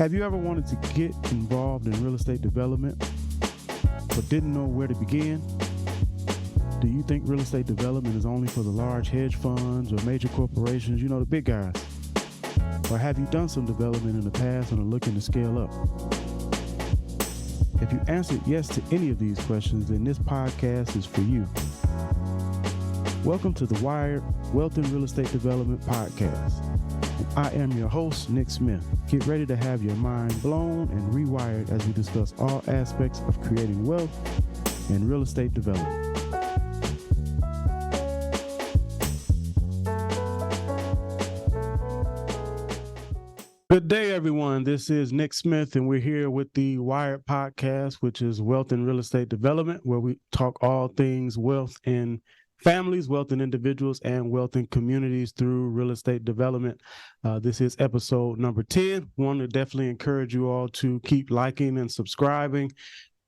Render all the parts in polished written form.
Have you ever wanted to get involved in real estate development, but didn't know where to begin? Do you think real estate development is only for the large hedge funds or major corporations, the big guys? Or have you done some development in the past and are looking to scale up? If you answered yes to any of these questions, then this podcast is for you. Welcome to the W.I.R.E.D Wealth and Real Estate Development Podcast. I am your host, Nick Smith. Get ready to have your mind blown and rewired as we discuss all aspects of creating wealth and real estate development. Good day, everyone. This is Nick Smith, and we're here with the W.I.R.E.D podcast, which is Wealth and Real Estate Development, where we talk all things wealth in families, wealth in individuals, and wealth in communities through real estate development. This is episode number 10. Want to definitely encourage you all to keep liking and subscribing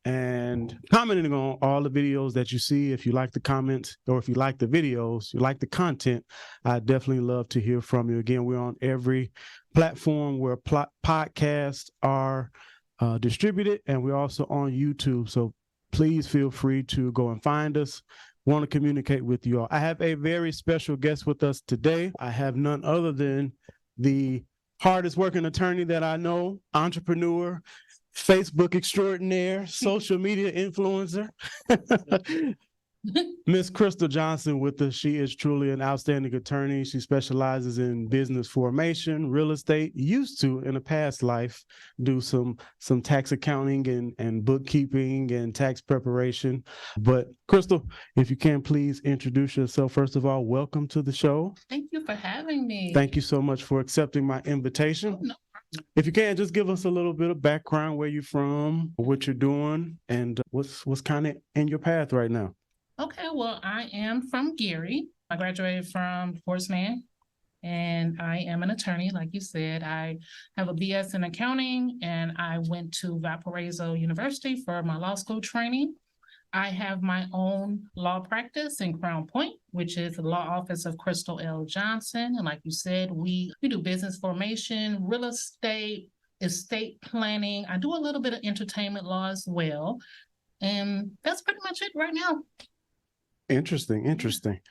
and commenting on all the videos that you see. If you like the comments or if you like the videos, you like the content, I definitely love to hear from you. Again, we're on every platform where podcasts are distributed, and we're also on YouTube. So please feel free to go and find us. Want to communicate with you all. I have a very special guest with us today. I have none other than the hardest working attorney that I know, entrepreneur, Facebook extraordinaire, social media influencer, Miss Crystal Johnson with us. She is truly an outstanding attorney. She specializes in business formation, real estate, used to, in a past life, do some tax accounting and bookkeeping and tax preparation. But Crystal, if you can please introduce yourself. First of all, welcome to the show. Thank you for having me. Thank you so much for accepting my invitation. No. If you can, just give us a little bit of background, where you're from, what you're doing, and what's kind of in your path right now. Okay, well, I am from Gary. I graduated from Horace Mann, and I am an attorney. Like you said, I have a BS in accounting, and I went to Valparaiso University for my law school training. I have my own law practice in Crown Point, which is the law office of Crystal L. Johnson. And like you said, we do business formation, real estate, estate planning. I do a little bit of entertainment law as well. And that's pretty much it right now. Interesting.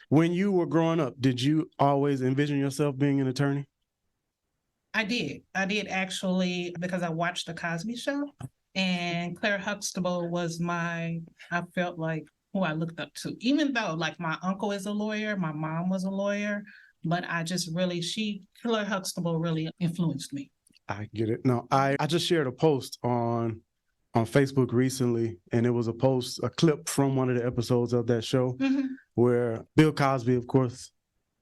When you were growing up, did you always envision yourself being an attorney? I did actually, because I watched The Cosby Show, and Claire Huxtable was I felt like who I looked up to, even though like my uncle is a lawyer, my mom was a lawyer, but Claire Huxtable really influenced me. I get it. No, I just shared a post on Facebook recently, and it was a clip from one of the episodes of that show, where Bill Cosby, of course,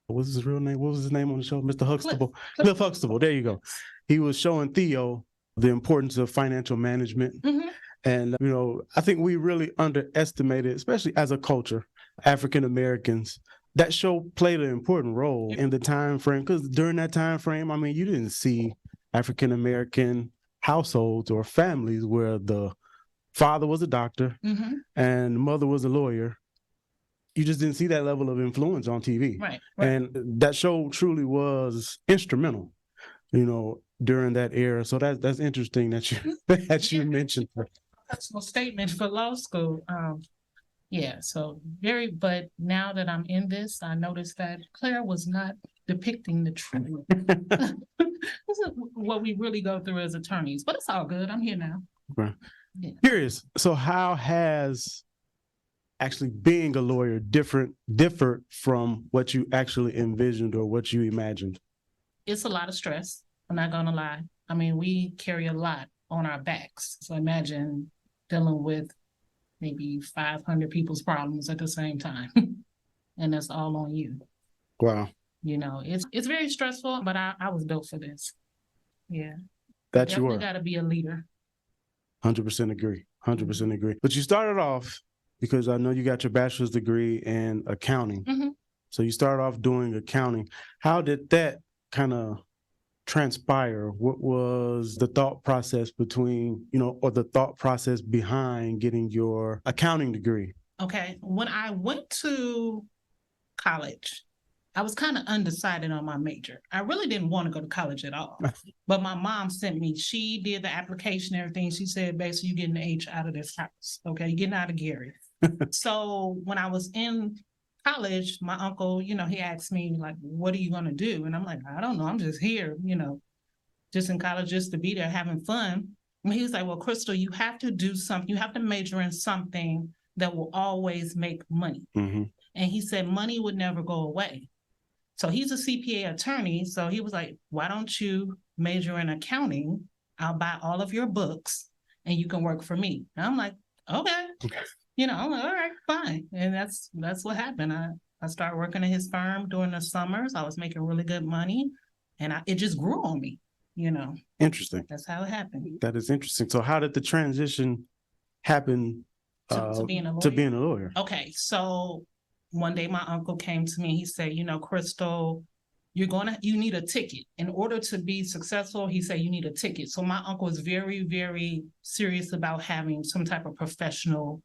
what was his real name? What was his name on the show? Mr. Huxtable. Cliff Huxtable. There you go. He was showing Theo the importance of financial management. And, I think we really underestimated, especially as a culture, African Americans. That show played an important role in the time frame, because during that time frame, you didn't see African American households or families where the father was a doctor and the mother was a lawyer. You just didn't see that level of influence on TV. Right. And that show truly was instrumental, during that era. So that's interesting that you mentioned that. Personal statement for law school. But now that I'm in this, I noticed that Claire was not depicting the truth. This is what we really go through as attorneys, but it's all good. I'm here now. Right. Yeah. Curious. So how has actually being a lawyer differed from what you actually envisioned or what you imagined? It's a lot of stress. I'm not going to lie. We carry a lot on our backs. So imagine dealing with maybe 500 people's problems at the same time. And that's all on you. Wow. It's very stressful, but I was built for this. Yeah. That you were. You got to be a leader. 100% agree. 100% agree. But you started off, because I know you got your bachelor's degree in accounting. So you started off doing accounting. How did that kind of transpire? What was the thought process or the thought process behind getting your accounting degree? Okay. When I went to college, I was kind of undecided on my major. I really didn't want to go to college at all. But my mom sent me, she did the application and everything. She said, basically, you're getting the H out of this house. Okay, you're getting out of Gary. So when I was in college, my uncle, you know, he asked me, like, what are you going to do? And I'm like, I don't know. I'm just here, you know, just in college, just to be there having fun. And he was like, well, Crystal, you have to do something. You have to major in something that will always make money. Mm-hmm. And he said, money would never go away. So he's a CPA attorney. So he was like, why don't you major in accounting? I'll buy all of your books and you can work for me. And I'm like, okay. You know, I'm like, all right, fine. And that's what happened. I started working at his firm during the summers. I was making really good money and it just grew on me, you know. Interesting. That's how it happened. That is interesting. So how did the transition happen To being a lawyer? To being a lawyer? Okay, so one day my uncle came to me. He said, you know, Crystal, you need a ticket. In order to be successful, he said, you need a ticket. So my uncle is very, very serious about having some type of professional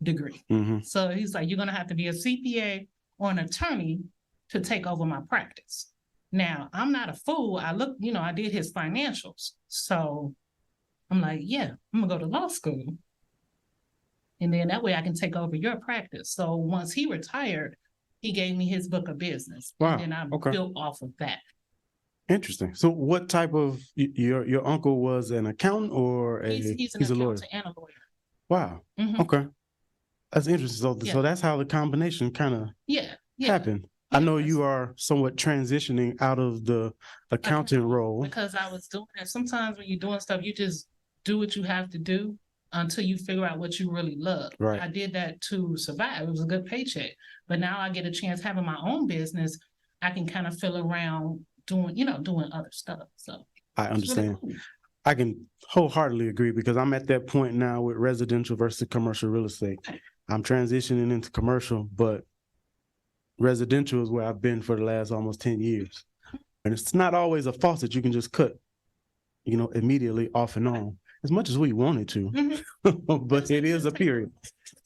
degree. Mm-hmm. So he's like, you're going to have to be a CPA or an attorney to take over my practice. Now, I'm not a fool. I did his financials. So I'm like, yeah, I'm going to go to law school. And then that way I can take over your practice. So once he retired, he gave me his book of business. Wow. And then I built off of that. Interesting. So what type of, your uncle was an accountant or he's an a lawyer? And a lawyer. Wow. Mm-hmm. Okay. That's interesting. So that's how the combination kind of happened. I know you are somewhat transitioning out of the accountant role. Because I was doing it. Sometimes when you're doing stuff, you just do what you have to do until you figure out what you really love. Right. I did that to survive. It was a good paycheck. But now I get a chance having my own business. I can kind of feel around doing other stuff. So I understand. Really cool. I can wholeheartedly agree because I'm at that point now with residential versus commercial real estate. Okay. I'm transitioning into commercial, but residential is where I've been for the last almost 10 years. And it's not always a faucet you can just cut, immediately off and on. As much as we wanted to, but it is a period.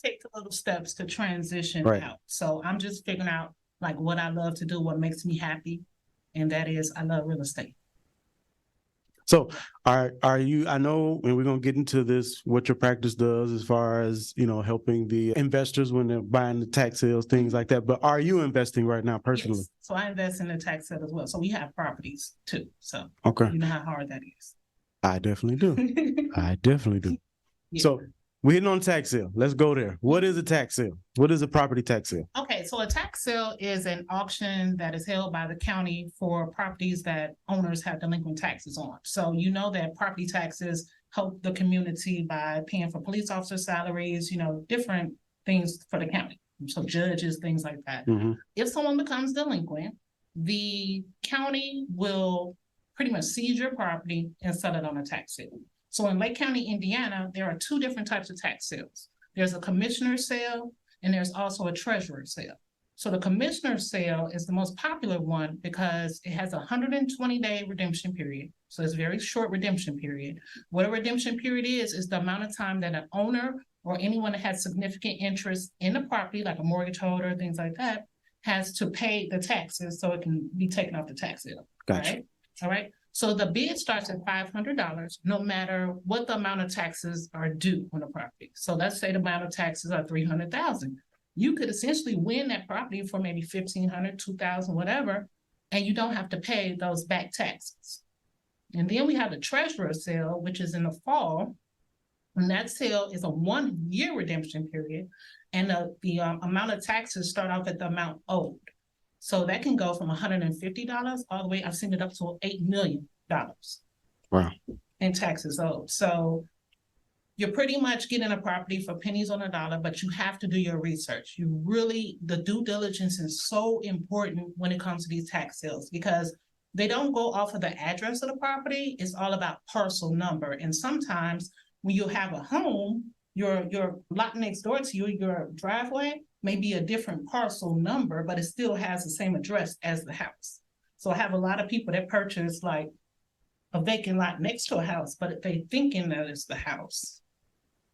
Take the little steps to transition out. So I'm just figuring out like what I love to do, what makes me happy. And that is, I love real estate. So are you, I know, and we're going to get into this, what your practice does as far as, helping the investors when they're buying the tax sales, things like that. But are you investing right now personally? Yes. So I invest in the tax sale as well. So we have properties too. So you know how hard that is. I definitely do. I definitely do. Yeah. So we're hitting on tax sale. Let's go there. What is a tax sale? What is a property tax sale? Okay, so a tax sale is an auction that is held by the county for properties that owners have delinquent taxes on. So you know that property taxes help the community by paying for police officer salaries, different things for the county. So judges, things like that. Mm-hmm. If someone becomes delinquent, the county will pretty much seize your property and sell it on a tax sale. So in Lake County, Indiana, there are two different types of tax sales. There's a commissioner's sale and there's also a treasurer's sale. So the commissioner's sale is the most popular one because it has a 120-day redemption period. So it's a very short redemption period. What a redemption period is the amount of time that an owner or anyone that has significant interest in the property, like a mortgage holder, things like that, has to pay the taxes so it can be taken off the tax sale. Gotcha. Right? All right. So the bid starts at $500, no matter what the amount of taxes are due on the property. So let's say the amount of taxes are $300,000. You could essentially win that property for maybe $1,500, $2,000, whatever, and you don't have to pay those back taxes. And then we have the treasurer's sale, which is in the fall. And that sale is a 1-year redemption period, and the amount of taxes start off at the amount owed. So that can go from $150 all the way, I've seen it up to $8 million. Wow. In taxes owed. So you're pretty much getting a property for pennies on a dollar, but you have to do your research. The due diligence is so important when it comes to these tax sales because they don't go off of the address of the property. It's all about parcel number. And sometimes when you have a home, your lot next door to you, your driveway, may be a different parcel number, but it still has the same address as the house. So I have a lot of people that purchase like a vacant lot next to a house, but they thinking that it's the house.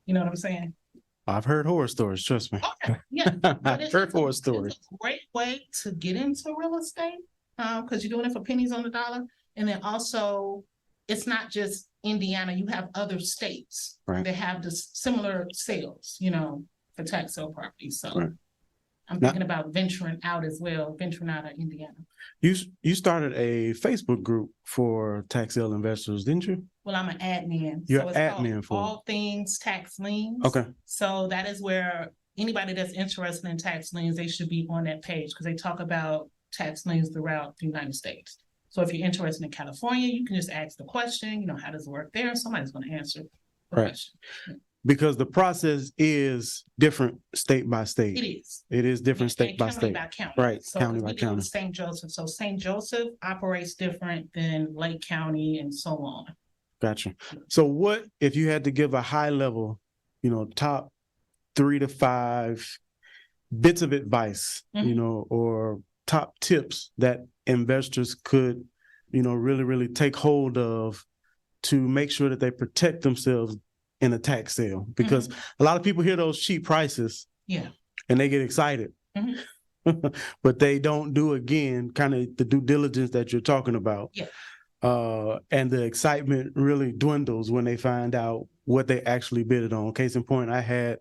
You know what I'm saying? I've heard horror stories, trust me. Okay, yeah. But I've heard horror it's stories. a great way to get into real estate, because you're doing it for pennies on the dollar. And then also, it's not just Indiana, you have other states Right. that have this similar sales, for tax sale properties. So Right. I'm Now- thinking about venturing out as well, venturing out of Indiana. You started a Facebook group for tax sale investors, didn't you? Well, I'm an admin. You're So it's admin called for it. All Things Tax Liens. Okay. So that is where anybody that's interested in tax liens, they should be on that page because they talk about tax liens throughout the United States. So if you're interested in California, you can just ask the question, how does it work there? Somebody's going to answer the Right. question. Because the process is different state by state. It is. It is different state And by county state. by county. Right, So county by we deal county. with St. Joseph. So St. Joseph operates different than Lake County and so on. Gotcha. So what, if you had to give a high level, top 3 to 5 bits of advice, or top tips that investors could, really, really take hold of to make sure that they protect themselves in a tax sale? Because a lot of people hear those cheap prices, Yeah. and they get excited, but they don't do, again, kind of the due diligence that you're talking about. Yeah. And the excitement really dwindles when they find out what they actually bid it on. Case in point, I had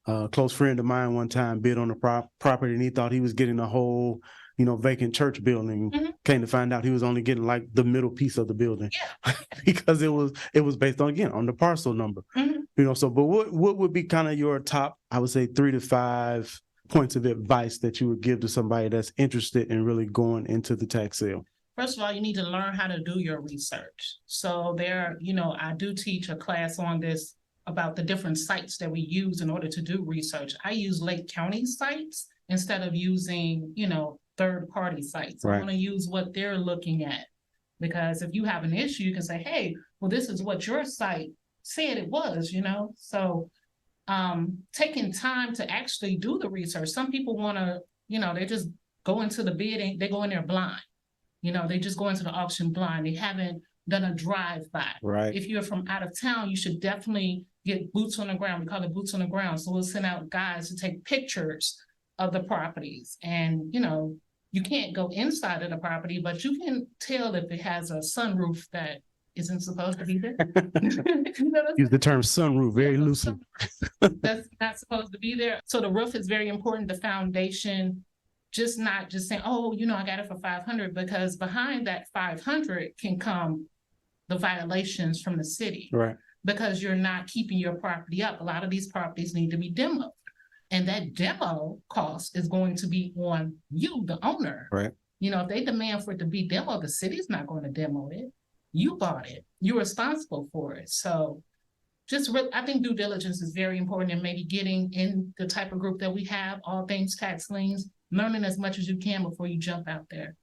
a close friend of mine one time bid on a property, and he thought he was getting a whole, vacant church building. Came to find out he was only getting like the middle piece of the building, because it was based on, again, on the parcel number. So, but what would be kind of your top, I would say, 3 to 5 points of advice that you would give to somebody that's interested in really going into the tax sale? First of all, you need to learn how to do your research. So I do teach a class on this about the different sites that we use in order to do research. I use Lake County sites instead of using, third-party sites. Right. I want to use what they're looking at, because if you have an issue, you can say, hey, well, this is what your site said it was, So taking time to actually do the research. Some people want to, they just go into the bidding, they go in there blind. They just go into the auction blind. They haven't done a drive-by. Right. If you're from out of town, you should definitely get boots on the ground. We call it boots on the ground. So we'll send out guys to take pictures of the properties. And, you can't go inside of the property, but you can tell if it has a sunroof that isn't supposed to be there. Use the term sunroof very loosely. That's not supposed to be there. So the roof is very important, the foundation. Not just saying, oh, I got it for 500, because behind that 500 can come the violations from the city. Right. Because you're not keeping your property up. A lot of these properties need to be demoed. And that demo cost is going to be on you, the owner. Right. If they demand for it to be demoed, the city's not going to demo it. You bought it. You're responsible for it. So I think due diligence is very important, and maybe getting in the type of group that we have, All Things Tax Liens, learning as much as you can before you jump out there.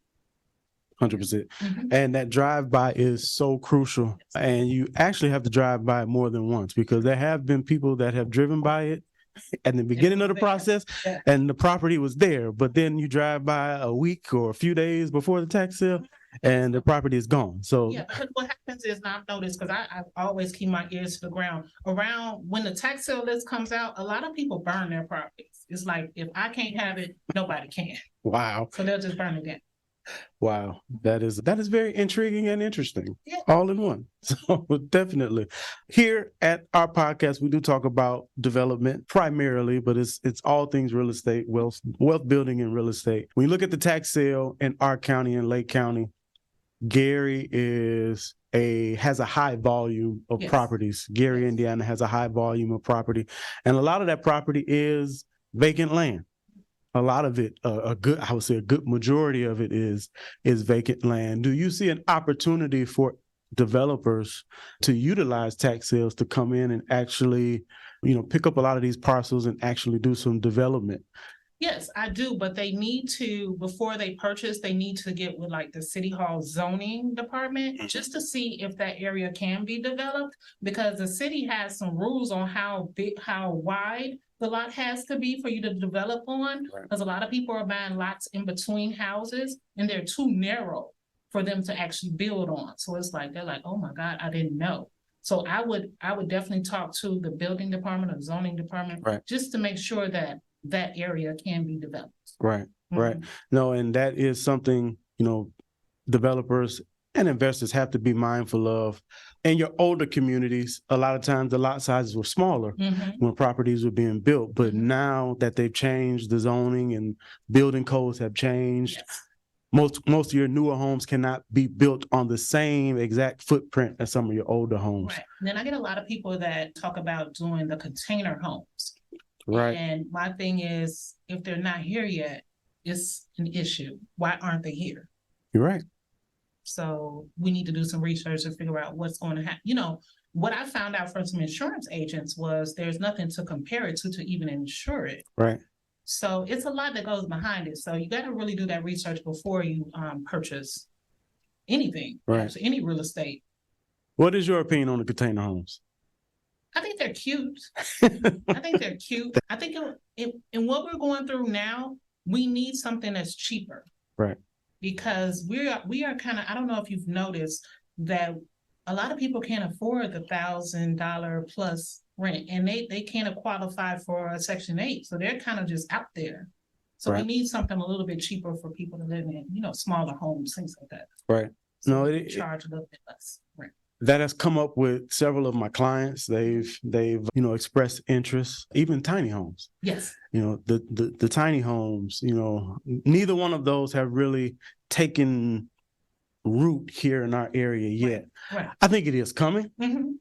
100%. And that drive-by is so crucial. And you actually have to drive by it more than once, because there have been people that have driven by it at the beginning of the process, and the property was there, but then you drive by a week or a few days before the tax sale, and the property is gone. So because what happens is, now I've noticed, because I always keep my ears to the ground, around when the tax sale list comes out, a lot of people burn their properties. It's like, if I can't have it, nobody can. Wow. So they'll just burn it down. Wow, that is very intriguing and interesting, Yeah. all in one. So definitely, here at our podcast, we do talk about development primarily, but it's all things real estate, wealth building and real estate. When you look at the tax sale in our county and Lake County, Gary has a high volume of properties. Gary, Indiana has a high volume of property, and a lot of that property is vacant land. A lot of it, I would say a good majority of it is vacant land. Do you see an opportunity for developers to utilize tax sales to come in and actually, pick up a lot of these parcels and actually do some development? Yes, I do, but they need to, before they purchase, they need to get with like the City Hall zoning department just to see if that area can be developed, because the city has some rules on how wide the lot has to be for you to develop on, because a lot of people are buying lots in between houses and they're too narrow for them to actually build on. So it's like, they're like, oh my God, I didn't know. So I would definitely talk to the building department or zoning department, Right. just to make sure that that area can be developed. Right. Right. No, and that is something, developers and investors have to be mindful of. In your older communities, a lot of times the lot sizes were smaller when properties were being built. But now that they've changed, the zoning and building codes have changed. Yes. Most of your newer homes cannot be built on the same exact footprint as some of your older homes. Right. And then I get a lot of people that talk about doing the container homes. Right. And my thing is, if they're not here yet, it's an issue. Why aren't they here? You're right. So we need to do some research to figure out what's going to happen. What I found out from some insurance agents was there's nothing to compare it to even insure it. Right. So it's a lot that goes behind it. So you got to really do that research before you purchase anything, right? So any real estate. What is your opinion on the container homes? I think they're cute. I think they're cute. I think in what we're going through now, we need something that's cheaper. Right. Because we are kind of, I don't know if you've noticed that a lot of people can't afford the $1,000 plus rent, and they can't qualify for a Section 8. So they're kind of just out there. So right. We need something a little bit cheaper for people to live in, smaller homes, things like that. Right. So charge a little bit less rent. That has come up with several of my clients. They've expressed interest, even tiny homes. Yes. The tiny homes, neither one of those have really taken root here in our area yet. Right. I think it is coming. Mm-hmm.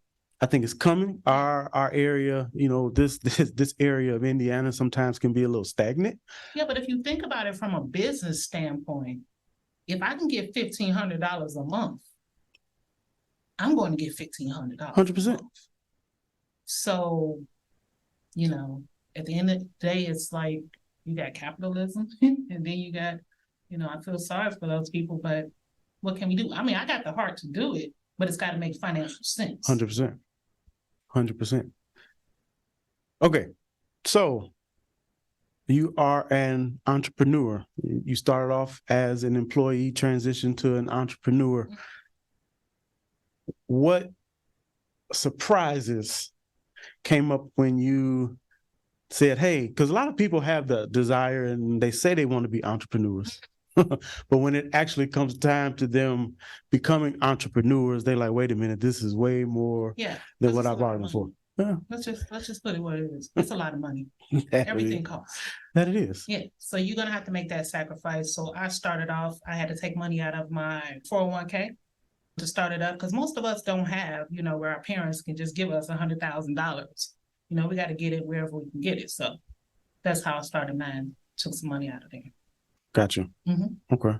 I think it's coming. Our area, this area of Indiana sometimes can be a little stagnant. Yeah, but if you think about it from a business standpoint, if I can get $1,500 a month, I'm going to get $1,500. 100%. So, at the end of the day, it's like you got capitalism, and then you got, I feel sorry for those people, but what can we do? I mean, I got the heart to do it, but it's got to make financial sense. 100%. 100%. Okay, so you are an entrepreneur. You started off as an employee, transitioned to an entrepreneur. Mm-hmm. What surprises came up when you said, hey, because a lot of people have the desire and they say they want to be entrepreneurs. But when it actually comes time to them becoming entrepreneurs, they're like, wait a minute, this is way more than what I bargained for. Yeah. Let's just put it what it is. It's a lot of money. Everything costs. That it is. Yeah. So you're going to have to make that sacrifice. So I started off, I had to take money out of my 401k to start it up, because most of us don't have, where our parents can just give us $100,000. We got to get it wherever we can get it. So that's how I started mine. Took some money out of there. Gotcha. Mm-hmm. Okay.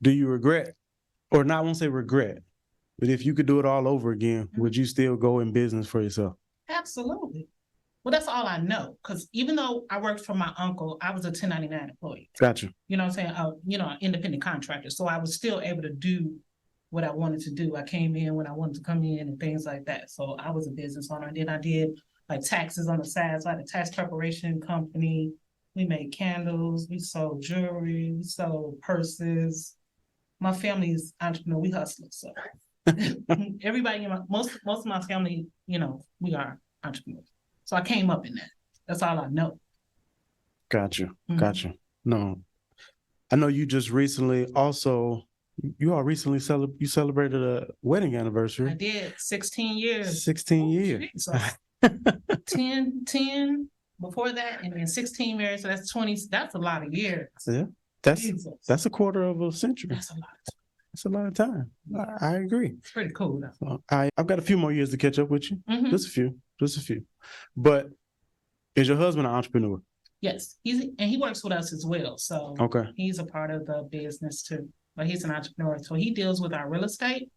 Do you regret, or not, I won't say regret, but if you could do it all over again, would you still go in business for yourself? Absolutely. Well, that's all I know, because even though I worked for my uncle, I was a 1099 employee. Gotcha. You know what I'm saying? An independent contractor. So I was still able to do what I wanted to do. I came in when I wanted to come in and things like that. So I was a business owner. And then I did like taxes on the side. So I had a tax preparation company. We made candles. We sold jewelry. We sold purses. My family's entrepreneur. We hustlers. So everybody, most of my family, we are entrepreneurs. So I came up in that. That's all I know. Gotcha. Mm-hmm. Gotcha. No, I know you just recently also, you celebrated a wedding anniversary. I did. 16 years. 16 years. So 10 before that, and then 16 years. So that's 20. That's a lot of years. Yeah. That's a quarter of a century. That's a lot. It's a lot of time. I agree. It's pretty cool, though. I've got a few more years to catch up with you. Mm-hmm. Just a few. But is your husband an entrepreneur? Yes, he works with us as well. So okay, he's a part of the business too. But he's an entrepreneur, so he deals with our real estate,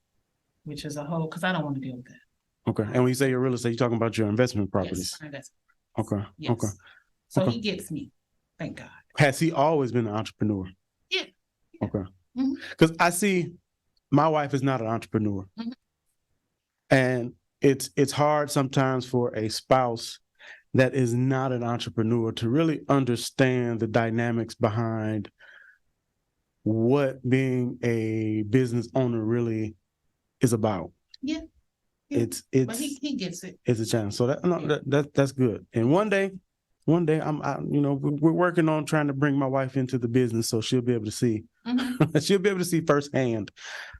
which is a whole. Because I don't want to deal with that. Okay, and when you say your real estate, you're talking about your investment properties. Yes, investment. Okay. Yes. Okay. So he gets me. Thank God. Has he always been an entrepreneur? Yeah. Okay. Because I see my wife is not an entrepreneur. Mm-hmm. And it's hard sometimes for a spouse that is not an entrepreneur to really understand the dynamics behind what being a business owner really is about. Yeah. Yeah. But It's he gets it. it's a challenge. So that's good. And one day we're working on trying to bring my wife into the business so she'll be able to see she'll be able to see firsthand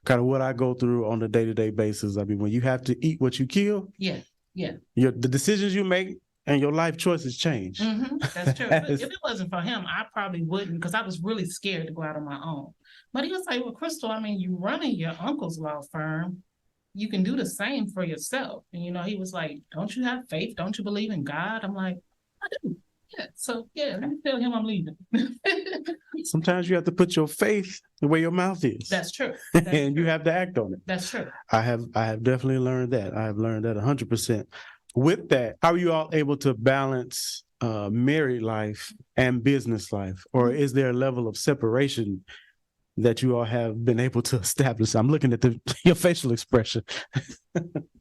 kind of what I go through on a day-to-day basis. I mean, when you have to eat what you kill, Yeah. the decisions you make and your life choices change. That's true. If it wasn't for him, I probably wouldn't, because I was really scared to go out on my own. But he was like, well, Crystal, I mean, you running your uncle's law firm, you can do the same for yourself. And, he was like, don't you have faith? Don't you believe in God? I'm like, I do. Yeah. So, yeah, let me tell him I'm leaving. Sometimes you have to put your faith where your mouth is. That's true. And you have to act on it. That's true. I have definitely learned that. I have learned that 100%. With that, how are you all able to balance married life and business life? Or is there a level of separation that you all have been able to establish? I'm looking at your facial expression.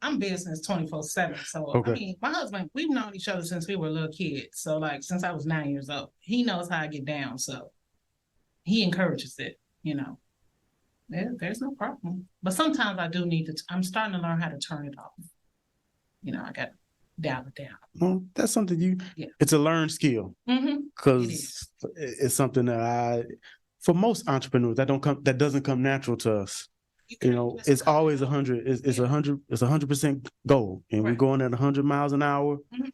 I'm business 24/7. So, Okay. I mean, my husband, we've known each other since we were little kids. So, like, since I was 9 years old, he knows how I get down. So he encourages it, There's no problem. But sometimes I do need to, I'm starting to learn how to turn it off. I got to dial it down. Well, that's something it's a learned skill. Because it's something that for most entrepreneurs, that doesn't come natural to us. It's always 100. It's 100% goal, and we're going at 100 miles an hour. Look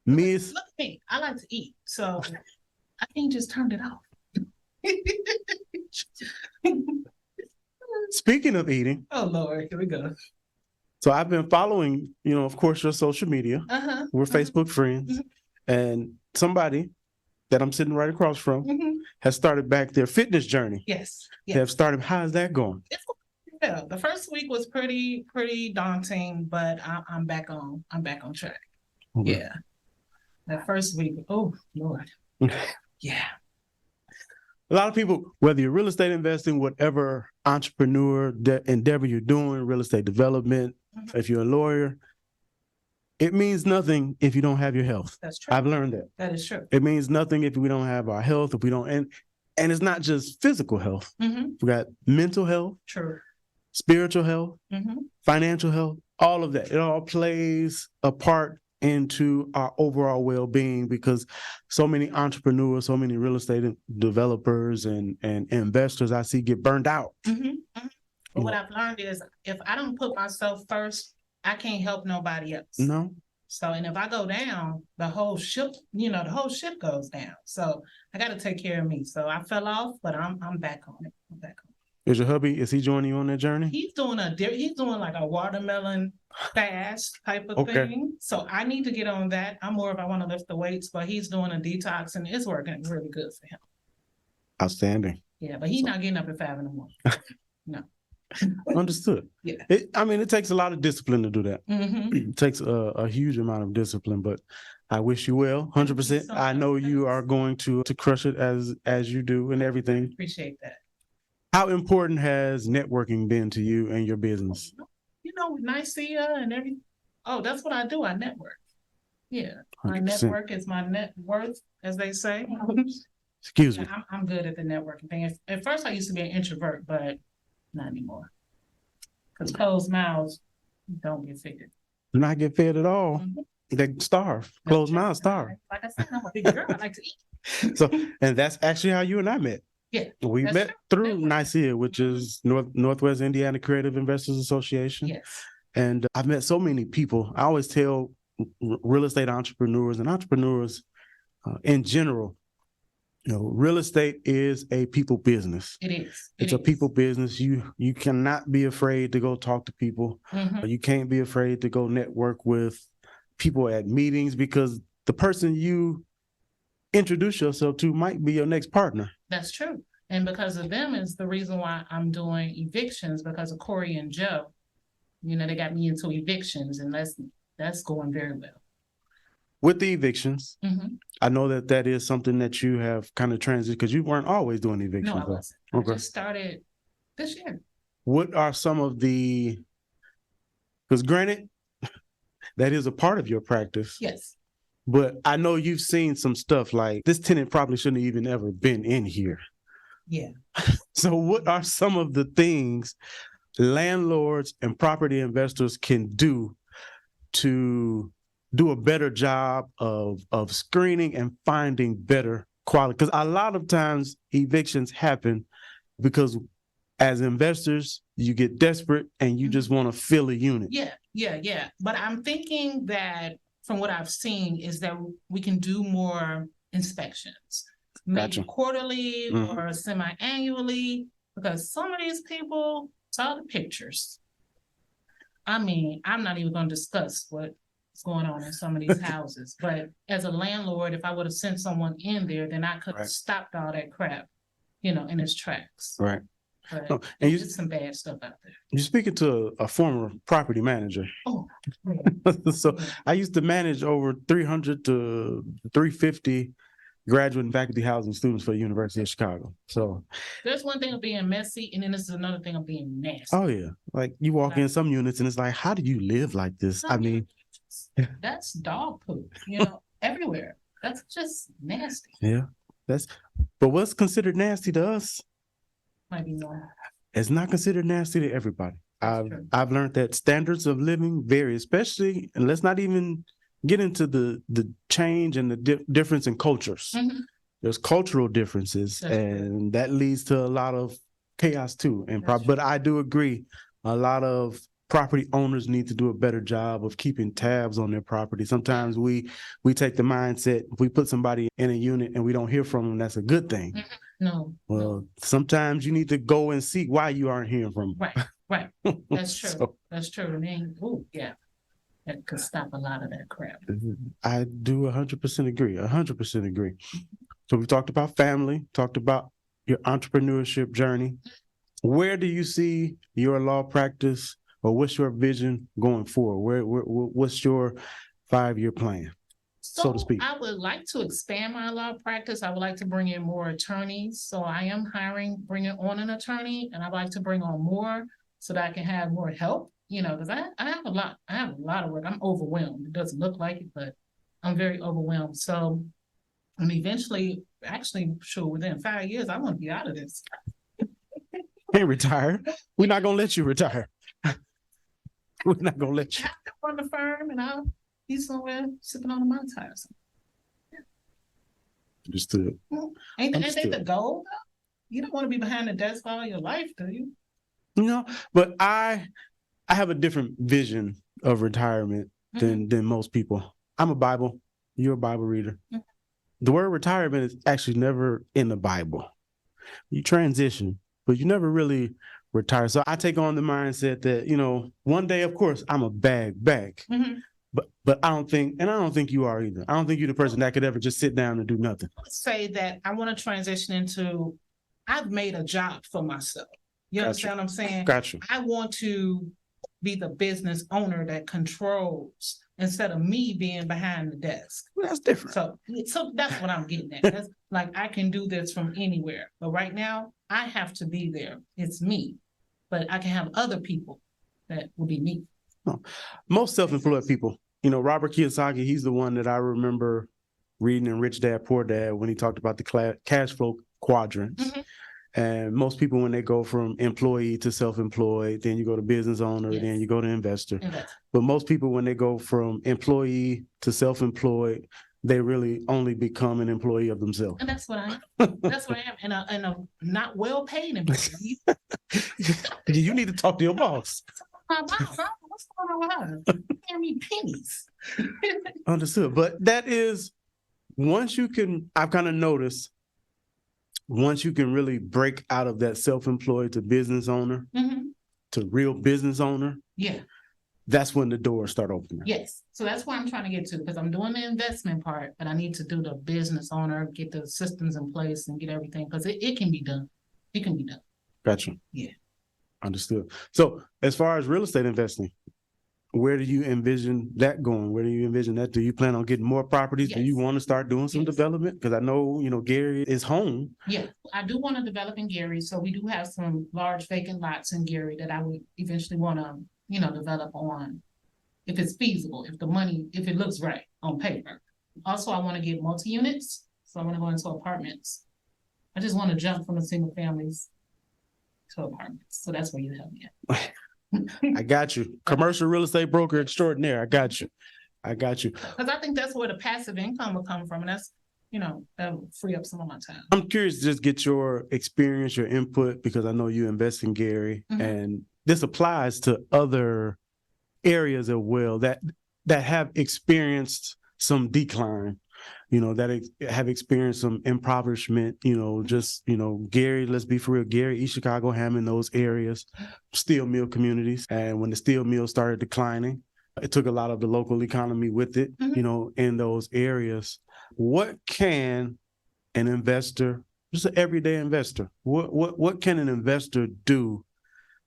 at me. I like to eat, so I can't just turn it off. Speaking of eating, oh Lord, here we go. So I've been following, of course, your social media. We're Facebook friends, and somebody that I'm sitting right across from has started back their fitness journey. Yes. They have started. How's that going? Yeah, the first week was pretty daunting, but I'm back on track. Okay. Yeah. That first week, oh Lord. Yeah. A lot of people, whether you're real estate investing, whatever entrepreneur endeavor you're doing, real estate development, if you're a lawyer, it means nothing if you don't have your health. That's true. I've learned that. That is true. It means nothing if we don't have our health, if we don't, and it's not just physical health. We got mental health, true, spiritual health, financial health, all of that. It all plays a part into our overall well-being, because so many entrepreneurs, so many real estate developers and investors I see get burned out. But what I've learned is, if I don't put myself first, I can't help nobody else. No. So, and if I go down, the whole ship goes down. So I got to take care of me. So I fell off, but I'm back on it. Is your hubby, is he joining you on that journey? He's doing like a watermelon fast type of thing. So I need to get on that. I want to lift the weights, but he's doing a detox and it's working really good for him. Outstanding. Yeah, but he's not getting up at 5 a.m. No. Understood. Yeah. It takes a lot of discipline to do that. It takes a huge amount of discipline, but I wish you well, 100%. I know you are going to crush it as you do and everything. Appreciate that. How important has networking been to you and your business? NYSEA and everything. Oh, that's what I do. I network. Yeah. 100%. My network is my net worth, as they say. Excuse me. I'm good at the networking thing. At first, I used to be an introvert, but not anymore. Because closed mouths don't get fed. Do not get fed at all. They starve. Closed mouths starve. Like I said, I'm a big girl. I like to eat. So, and that's actually how you and I met. Yeah. We met through NYSEA, which is Northwest Indiana Creative Investors Association. Yes. And I've met so many people. I always tell real estate entrepreneurs and entrepreneurs in general, real estate is a people business. It is. It's a people business. You cannot be afraid to go talk to people. You can't be afraid to go network with people at meetings, because the person you introduce yourself to might be your next partner. That's true. And because of them is the reason why I'm doing evictions, because of Corey and Joe. They got me into evictions, and that's going very well. With the evictions, I know that is something that you have kind of transitioned, because you weren't always doing evictions. No, I wasn't. I just started this year. What are some of because granted, that is a part of your practice. Yes. But I know you've seen some stuff like, this tenant probably shouldn't have even ever been in here. Yeah. So what are some of the things landlords and property investors can do to do a better job of screening and finding better quality? Because a lot of times evictions happen because as investors, you get desperate and you just want to fill a unit. Yeah. But I'm thinking that from what I've seen is that we can do more inspections, maybe Gotcha. quarterly or semi-annually, because some of these people saw the pictures. I mean, I'm not even going to discuss what's going on in some of these houses, but as a landlord, if I would have sent someone in there, then I could have stopped all that crap, in its tracks. Right. But Oh, and there's some bad stuff out there. You're speaking to a former property manager. Oh, So I used to manage over 300 to 350 graduate and faculty housing students for the University of Chicago. So there's one thing of being messy, and then this is another thing of being nasty. Oh yeah, like you walk in some units and it's like, how do you live like this? I mean, that's dog poop, everywhere. That's just nasty. Yeah, but what's considered nasty to us? Might be normal. It's not considered nasty to everybody. I've learned that standards of living vary, especially, and let's not even get into the change and the difference in cultures. Mm-hmm. There's cultural differences, and that leads to a lot of chaos too. But I do agree, a lot of property owners need to do a better job of keeping tabs on their property. Sometimes we take the mindset, if we put somebody in a unit and we don't hear from them, that's a good thing. Mm-hmm. No. Well, sometimes you need to go and see why you aren't hearing from them. Right. That's true. That's true. I mean, that could stop a lot of that crap. I do 100% agree. 100% agree. So we talked about family, talked about your entrepreneurship journey. Where do you see your law practice, or what's your vision going forward? What's your 5-year plan, so to speak? I would like to expand my law practice. I would like to bring in more attorneys. So I am bringing on an attorney, and I'd like to bring on more so that I can have more help, because I have a lot of work. I'm overwhelmed. It doesn't look like it, but I'm very overwhelmed. So, and eventually, actually, sure, within 5 years, I want to be out of this. Can't retire. We're not going to let you retire. We're not going to let you. I run the firm, and I'll be somewhere sipping on a Mai Tai or something. Understood. Ain't that the goal, though? You don't want to be behind the desk all your life, do you? No, but I have a different vision of retirement than most people. I'm a Bible. You're a Bible reader. Mm-hmm. The word retirement is actually never in the Bible. You transition, but you never really retire. So I take on the mindset that, one day, of course, I'm a bag back. Mm-hmm. But I don't think you are either. I don't think you're the person that could ever just sit down and do nothing. I would say that I want to transition into, I've made a job for myself. You understand what I'm saying? Gotcha. I want to be the business owner that controls instead of me being behind the desk. Well, that's different. So that's what I'm getting at. That's like I can do this from anywhere. But right now, I have to be there. It's me. But I can have other people that will be me. No. Most self-employed people, Robert Kiyosaki, he's the one that I remember reading in Rich Dad, Poor Dad when he talked about the cash flow quadrants. Mm-hmm. And most people, when they go from employee to self-employed, then you go to business owner, then you go to investor. But most people, when they go from employee to self-employed, they really only become an employee of themselves. And that's what I am. That's what I am. And a not well-paid employee. You need to talk to your boss. My boss, what's going on with her? Paying me pennies. Understood. But that is, I've kind of noticed, once you can really break out of that self-employed to business owner, to real business owner, that's when the doors start opening. Yes. So that's where I'm trying to get to, because I'm doing the investment part, but I need to do the business owner, get the systems in place and get everything, because it can be done. It can be done. Gotcha. Yeah. Understood. So as far as real estate investing, where do you envision that going? Where do you envision that? Do you plan on getting more properties? Yes. Do you want to start doing some development? Because I know, Gary is home. Yeah, I do want to develop in Gary. So we do have some large vacant lots in Gary that I would eventually want to, develop on, if it's feasible, if it looks right on paper. Also, I want to get multi-units. So I want to go into apartments. I just want to jump from the single families to apartments. So that's where you help me at. I got you. Commercial real estate broker extraordinaire. I got you. Because I think that's where the passive income will come from. And that's, that'll free up some of my time. I'm curious to just get your experience, your input, because I know you invest in Gary, and this applies to other areas as well that have experienced some decline, that have experienced some impoverishment, Gary, let's be for real, Gary, East Chicago, Hammond, those areas, steel mill communities. And when the steel mills started declining, it took a lot of the local economy with it, in those areas. What can an investor, just an everyday investor, what can an investor do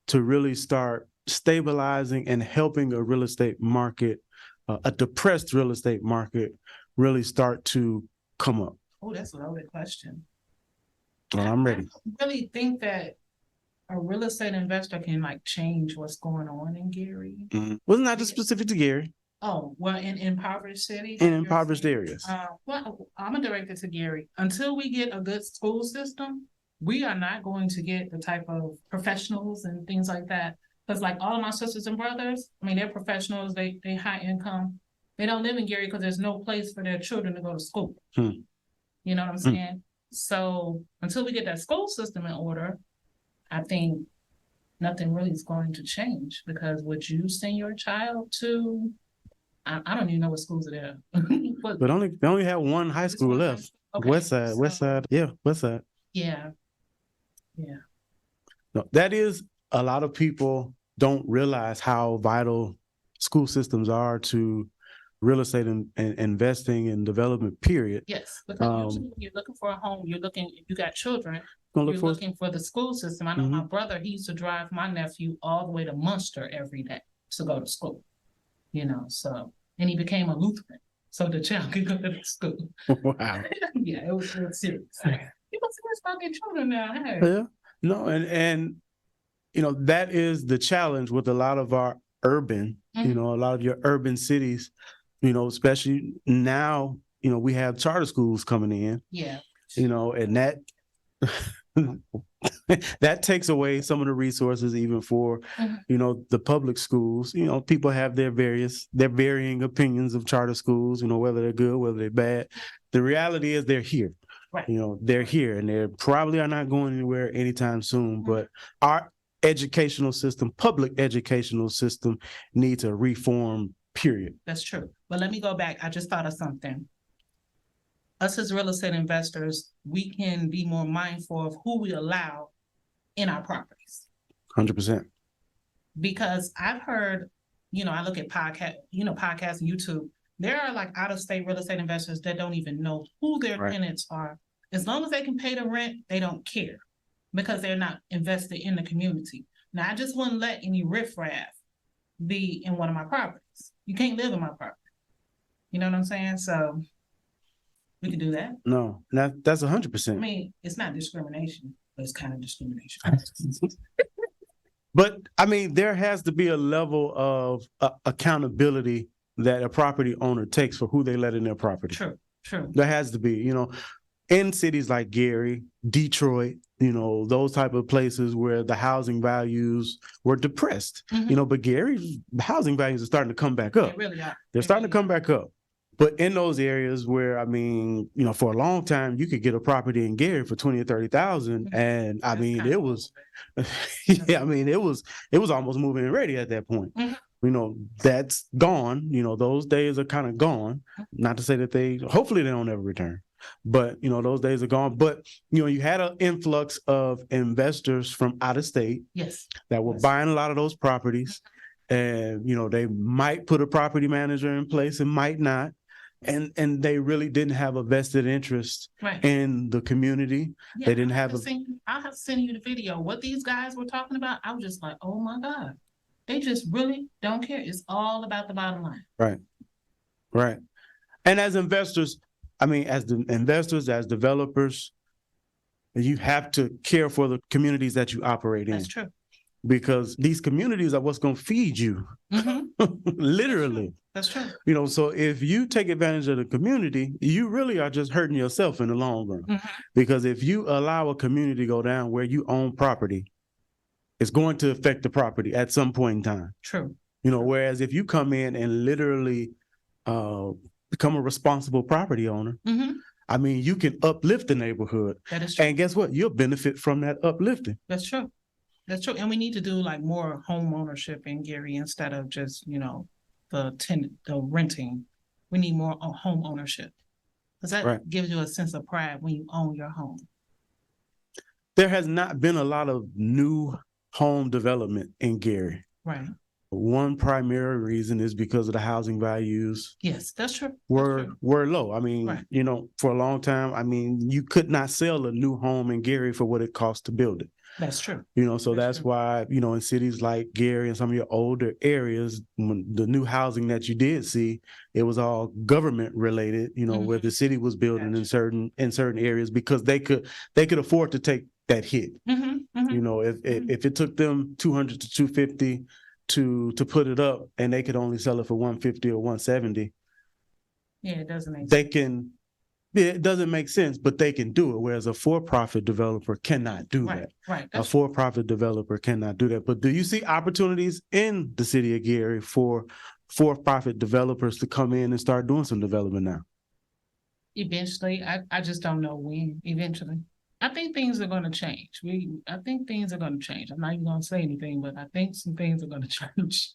to really start stabilizing and helping a real estate market, a depressed real estate market, really start to come up? Oh, that's a loaded question. Well, I'm ready. I really think that a real estate investor can change what's going on in Gary. Wasn't that just specific to Gary? Oh, well, in impoverished cities? In impoverished areas. Well, I'm a director to Gary. Until we get a good school system, we are not going to get the type of professionals and things like that. Because all of my sisters and brothers, they're professionals, they high income. They don't live in Gary because there's no place for their children to go to school. You know what I'm saying? So until we get that school system in order, I think nothing really is going to change, because would you send your child to, I don't even know what schools are there. But they only have one high school left. Okay. West Side. Yeah, West Side. Yeah. No, that is, a lot of people don't realize how vital school systems are to real estate and investing and development, period. Yes, because usually when you're looking for a home, if you got children, you're looking for the school system. I know my brother, he used to drive my nephew all the way to Munster every day to go to school, so, and he became a Lutheran, so the child could go to school. Wow. Yeah, it was serious. People serious about their children now, hey? Yeah, no, and that is the challenge with a lot of our urban, a lot of your urban cities, especially now, we have charter schools coming in. Yeah. And that that takes away some of the resources even for, the public schools. People have their varying opinions of charter schools, whether they're good, whether they're bad. The reality is they're here. Right. They're here, and they probably are not going anywhere anytime soon. But our educational system, public educational system, needs a reform, period. That's true. But let me go back. I just thought of something. Us as real estate investors, we can be more mindful of who we allow in our properties. 100%. Because I've heard, I look at podcasts and YouTube. There are out-of-state real estate investors that don't even know who their tenants are. As long as they can pay the rent, they don't care, because they're not invested in the community. Now, I just wouldn't let any riffraff be in one of my properties. You can't live in my property. You know what I'm saying? So we can do that. No, that's 100%. It's not discrimination, but it's kind of discrimination. But there has to be a level of accountability that a property owner takes for who they let in their property. True. There has to be, in cities like Gary, Detroit, those type of places where the housing values were depressed, but Gary's housing values are starting to come back up. They really are. They're starting to come back up. But in those areas where, for a long time, you could get a property in Gary for 20 or 30,000. And it was, it was almost moving and ready at that point. That's gone. Those days are kind of gone. Not to say that hopefully they don't ever return. But, those days are gone. But, you had an influx of investors from out of state that were buying a lot of those properties. And, they might put a property manager in place and might not. And they really didn't have a vested interest in the community. Yeah, they didn't have I'll have to send you the video. What these guys were talking about, I was just like, oh my God. They just really don't care. It's all about the bottom line. Right. And as investors, as developers, you have to care for the communities that you operate in. That's true. Because these communities are what's going to feed you. Literally. That's true. So if you take advantage of the community, you really are just hurting yourself in the long run. Because if you allow a community to go down where you own property it's going to affect the property at some point in time. True. Whereas if you come in and literally become a responsible property owner, I mean, you can uplift the neighborhood. That is true. And guess what? You'll benefit from that uplifting. That's true. That's true. And we need to do like more home ownership in Gary instead of just, the renting. We need more home ownership. Because that gives you a sense of pride when you own your home. There has not been a lot of new home development in Gary. Right. One primary reason is because of the housing values. Yes, that's true. Were low. I mean, for a long time, I mean, you could not sell a new home in Gary for what it cost to build it. That's true. So that's why, in cities like Gary and some of your older areas, when the new housing that you did see, it was all government related, where the city was building in certain areas because they could afford to take that hit. If it took them 200 to 250 to put it up and they could only sell it for 150 or 170. Yeah, it doesn't make sense. It doesn't make sense, but they can do it. Whereas a for-profit developer cannot do that. Right. A for-profit developer cannot do that. But do you see opportunities in the city of Gary for for-profit developers to come in and start doing some development now? Eventually, I just don't know when. Eventually, I think things are going to change. I think things are going to change. I'm not even going to say anything, but I think some things are going to change.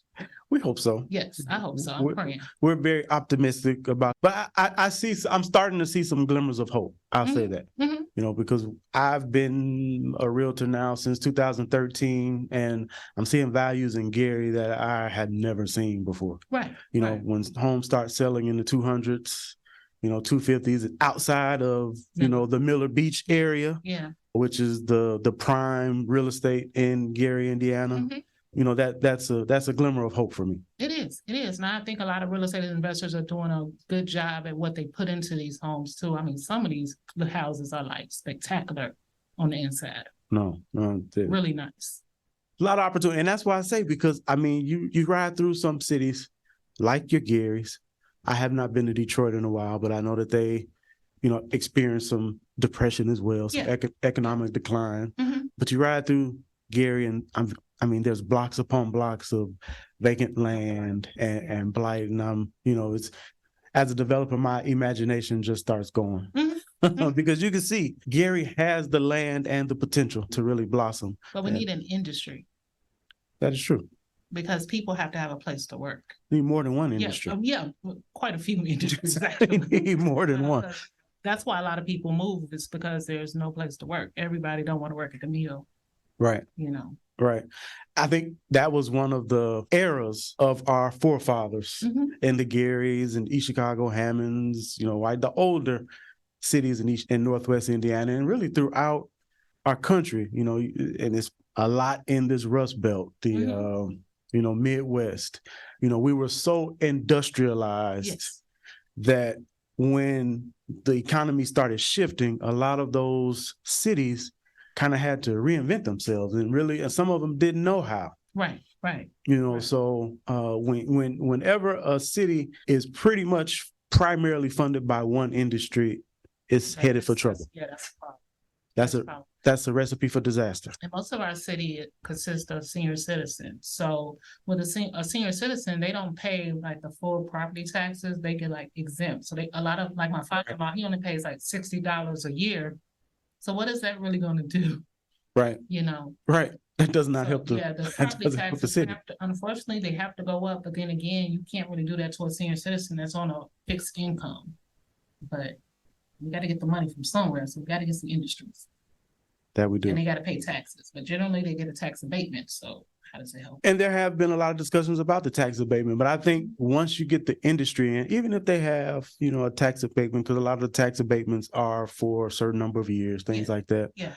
We hope so. Yes, I hope so. I'm praying. We're very optimistic about, but I'm starting to see some glimmers of hope. I'll say that, because I've been a realtor now since 2013, and I'm seeing values in Gary that I had never seen before. Right. When homes start selling in the 200s, 250s outside of, the Miller Beach area, which is the prime real estate in Gary, Indiana. That's a glimmer of hope for me. It is. And I think a lot of real estate investors are doing a good job at what they put into these homes too. I mean, some of the houses are like spectacular on the inside. No, really nice. A lot of opportunity. And that's why I say, because I mean, you ride through some cities like your Garys. I have not been to Detroit in a while, but I know that they, experience some depression as well, some economic decline. But you ride through Gary and there's blocks upon blocks of vacant land and blight. And it's, as a developer, my imagination just starts going. Because you can see Gary has the land and the potential to really blossom. But we need an industry. That is true. Because people have to have a place to work. Need more than one industry. Quite a few industries. Need more than one. That's why a lot of people move. It's because there's no place to work. Everybody don't want to work at the mill. Right. Right. I think that was one of the eras of our forefathers in the Garys and East Chicago, Hammonds, the older cities in Northwest Indiana and really throughout our country, and it's a lot in this Rust Belt, the Midwest. We were so industrialized that when the economy started shifting, a lot of those cities kind of had to reinvent themselves, and some of them didn't know how. Right. So whenever a city is pretty much primarily funded by one industry, it's headed for trouble. That's a problem. That's a recipe for disaster. And most of our city consists of senior citizens. So with a senior citizen, they don't pay like the full property taxes. They get like exempt. So a lot of, like my father-in-law, he only pays like $60 a year. So what is that really going to do? Right. Right. That does not help the property taxes unfortunately, they have to go up. But then again, you can't really do that to a senior citizen that's on a fixed income. But we got to get the money from somewhere. So we got to get some industries. That we do. And they got to pay taxes. But generally, they get a tax abatement. So how does it help? And there have been a lot of discussions about the tax abatement. But I think once you get the industry in, even if they have, a tax abatement, because a lot of the tax abatements are for a certain number of years, things like that. Yeah.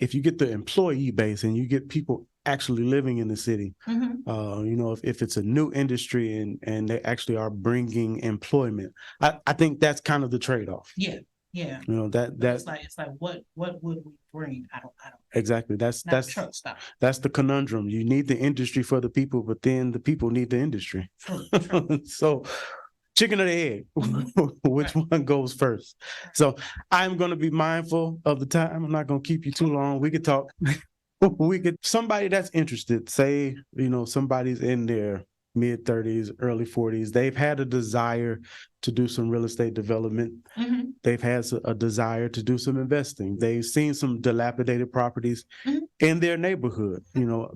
If you get the employee base and you get people actually living in the city, if it's a new industry and they actually are bringing employment, I think that's kind of the trade-off. Yeah. It's like what would we bring? I don't exactly. That's the conundrum. You need the industry for the people, but then the people need the industry. True. So chicken or the egg, which one goes first? So I'm going to be mindful of the time. I'm not going to keep you too long. We could talk we could, somebody that's interested, say, somebody's in their mid 30s, early 40s, they've had a desire to do some real estate development. Mhm. They've had a desire to do some investing. They've seen some dilapidated properties Mhm. in their neighborhood.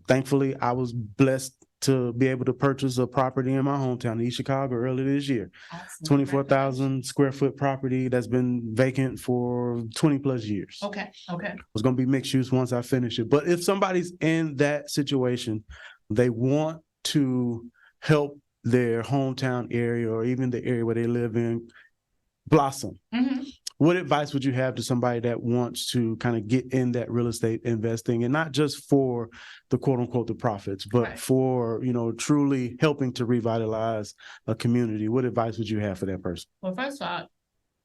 Thankfully, I was blessed to be able to purchase a property in my hometown in East Chicago earlier this year. Awesome. 24,000 square foot property that's been vacant for 20 plus years. Okay. It's going to be mixed use once I finish it. But if somebody's in that situation, they want to help their hometown area or even the area where they live in blossom. Mhm. What advice would you have to somebody that wants to kind of get in that real estate investing, and not just for the quote unquote the profits, but Right. for, truly helping to revitalize a community? What advice would you have for that person? Well, first of all,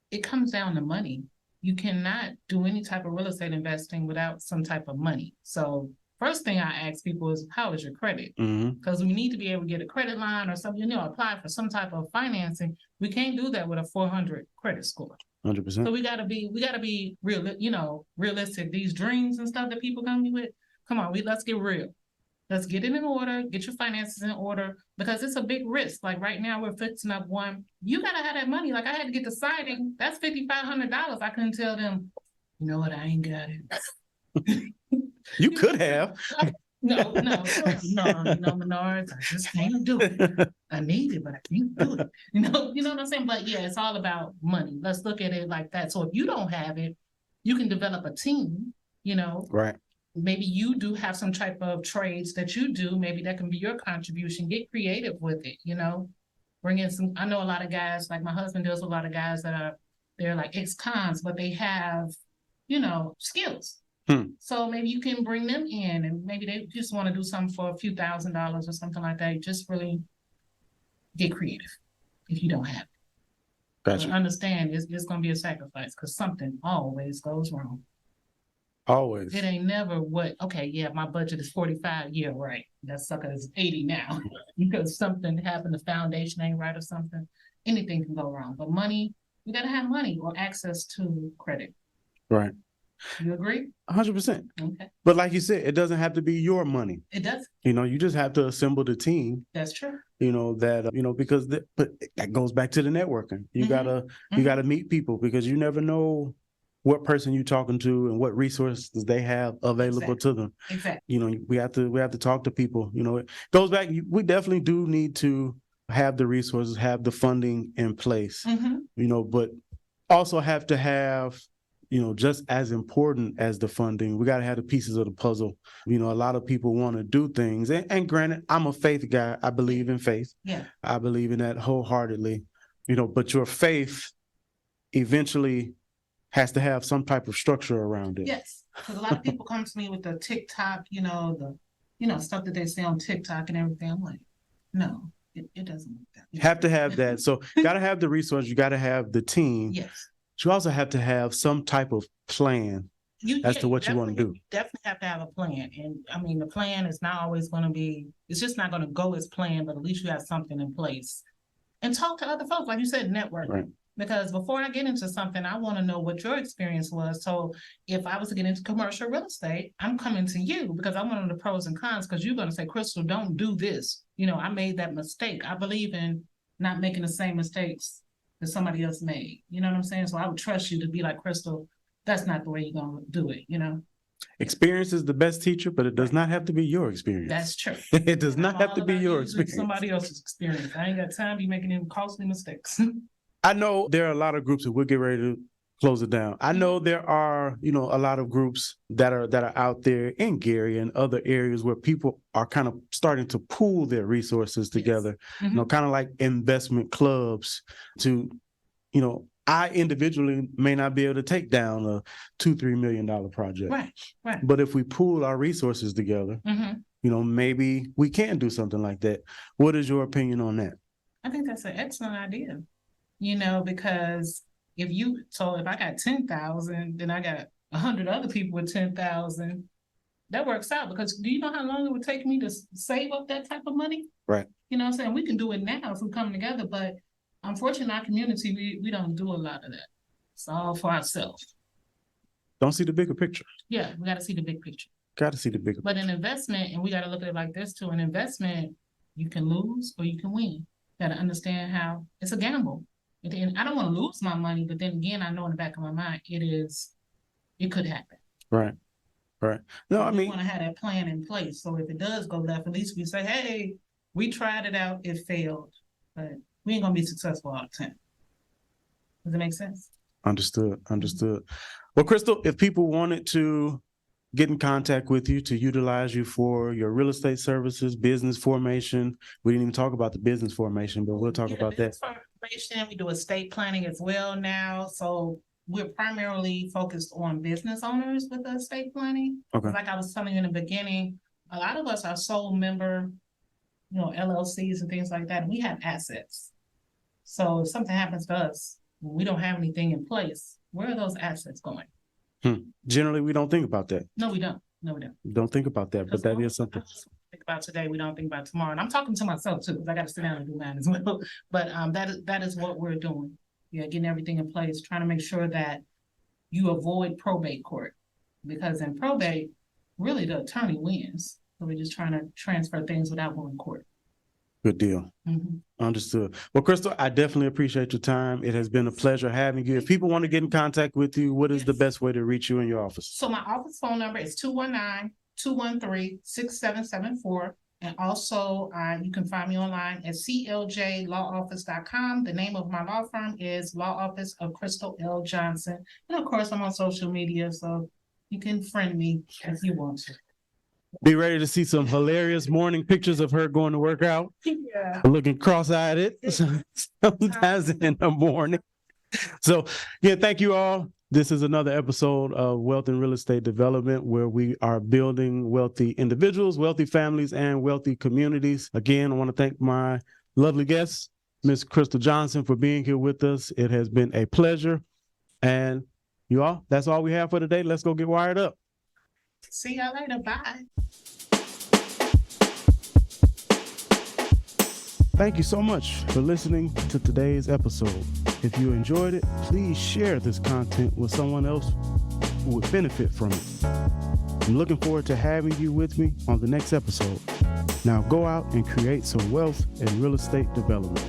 it comes down to money. You cannot do any type of real estate investing without some type of money. So first thing I ask people is, how is your credit? Mm-hmm. Because we need to be able to get a credit line or something, apply for some type of financing. We can't do that with a 400 credit score. 100%. So we gotta be real, realistic. These dreams and stuff that people come with, come on, let's get real. Let's get it in order, get your finances in order, because it's a big risk. Like right now we're fixing up one. You gotta have that money. Like I had to get the siding. That's $5,500. I couldn't tell them, you know what, I ain't got it. You could have. No, Menards, I just can't do it. I need it, but I can't do it. You know what I'm saying? But yeah, it's all about money. Let's look at it like that. So if you don't have it, you can develop a team, Right. Maybe you do have some type of trades that you do. Maybe that can be your contribution. Get creative with it, Bring in some, I know a lot of guys, like my husband deals with a lot of guys they're like ex-cons, but they have, skills. So maybe you can bring them in, and maybe they just want to do something for a few $1,000s or something like that. Just really get creative if you don't have it. Gotcha. But understand it's going to be a sacrifice, because something always goes wrong. Always. It ain't never my budget is 45. Yeah, right. That sucker is 80 now because something happened, the foundation ain't right or something. Anything can go wrong. But money, you got to have money or access to credit. Right. You agree? 100%. Okay. But like you said, it doesn't have to be your money. It does. You just have to assemble the team. That's true. Because but that goes back to the networking. You gotta meet people, because you never know what person you're talking to and what resources they have available to them. Exactly. We have to talk to people. It goes back. We definitely do need to have the resources, have the funding in place. But also have to have, just as important as the funding, we got to have the pieces of the puzzle. A lot of people want to do things. And granted, I'm a faith guy. I believe in faith. Yeah. I believe in that wholeheartedly. But your faith eventually has to have some type of structure around it. Yes. Because a lot of people come to me with the TikTok, the stuff that they say on TikTok and everything. I'm like, no, it doesn't work that way. You have to have that. So you got to have the resource. You got to have the team. Yes. You also have to have some type of plan as to what you want to do. You definitely have to have a plan. And I mean, the plan is not always going to be, it's just not going to go as planned, but at least you have something in place. And talk to other folks, like you said, network. Right. Because before I get into something, I want to know what your experience was. So if I was to get into commercial real estate, I'm coming to you because I want to know the pros and cons, because you're going to say, Crystal, don't do this. I made that mistake. I believe in not making the same mistakes that somebody else made. You know what I'm saying? So I would trust you to be like, Crystal, that's not the way you're going to do it, Experience is the best teacher, but it does not have to be your experience. That's true. It does not have to be your experience. Somebody else's experience. I ain't got time to be making them costly mistakes. I know there are a lot of groups that we'll get ready to close it down. I know there are, a lot of groups that are out there in Gary and other areas where people are kind of starting to pool their resources together, Yes. Kind of like investment clubs to, I individually may not be able to take down a $2-3 million project. Right. But if we pool our resources together, maybe we can do something like that. What is your opinion on that? I think that's an excellent idea. Because if I got 10,000, then I got 100 other people with 10,000. That works out, because do you know how long it would take me to save up that type of money? Right. You know what I'm saying? We can do it now if we come together, but unfortunately, in our community, we don't do a lot of that. It's all for ourselves. Don't see the bigger picture. Yeah, we got to see the big picture. Got to see the bigger. But an investment, and we got to look at it like this too, an investment, you can lose or you can win. Got to understand how it's a gamble. And I don't want to lose my money, but then again, I know in the back of my mind, it could happen. Right. No, I mean, want to have that plan in place. So if it does go left, at least we say, hey, we tried it out, it failed, but we ain't going to be successful all the time. Does it make sense? Understood. Well, Crystal, if people wanted to get in contact with you to utilize you for your real estate services, business formation, we didn't even talk about the business formation, but we'll talk about that. Formation, we do estate planning as well now. So we're primarily focused on business owners with the estate planning. Okay. Like I was telling you in the beginning, a lot of us are sole member, LLCs and things like that. We have assets. So if something happens to us, we don't have anything in place, where are those assets going? Generally, we don't think about that. No, we don't. We don't think about that, but that is something. Think about today, we don't think about tomorrow. And I'm talking to myself too, because I got to sit down and do mine as well. But that is what we're doing. Yeah, getting everything in place, trying to make sure that you avoid probate court. Because in probate, really the attorney wins. So we're just trying to transfer things without going to court. Good deal. Understood. Well, Crystal, I definitely appreciate your time. It has been a pleasure having you. If people want to get in contact with you, what is the best way to reach you in your office? So my office phone number is 219-213-6774. And also you can find me online at cljlawoffice.com. The name of my law firm is Law Office of Crystal L. Johnson. And of course, I'm on social media, so you can friend me if you want to. Be ready to see some hilarious morning pictures of her going to work out. Yeah. Looking cross-eyed sometimes in the morning. So, yeah, thank you all. This is another episode of Wealth and Real Estate Development, where we are building wealthy individuals, wealthy families, and wealthy communities. Again, I want to thank my lovely guest, Ms. Crystal Johnson, for being here with us. It has been a pleasure. And you all, that's all we have for today. Let's go get wired up. See y'all later. Bye. Thank you so much for listening to today's episode. If you enjoyed it, please share this content with someone else who would benefit from it. I'm looking forward to having you with me on the next episode. Now go out and create some wealth and real estate development.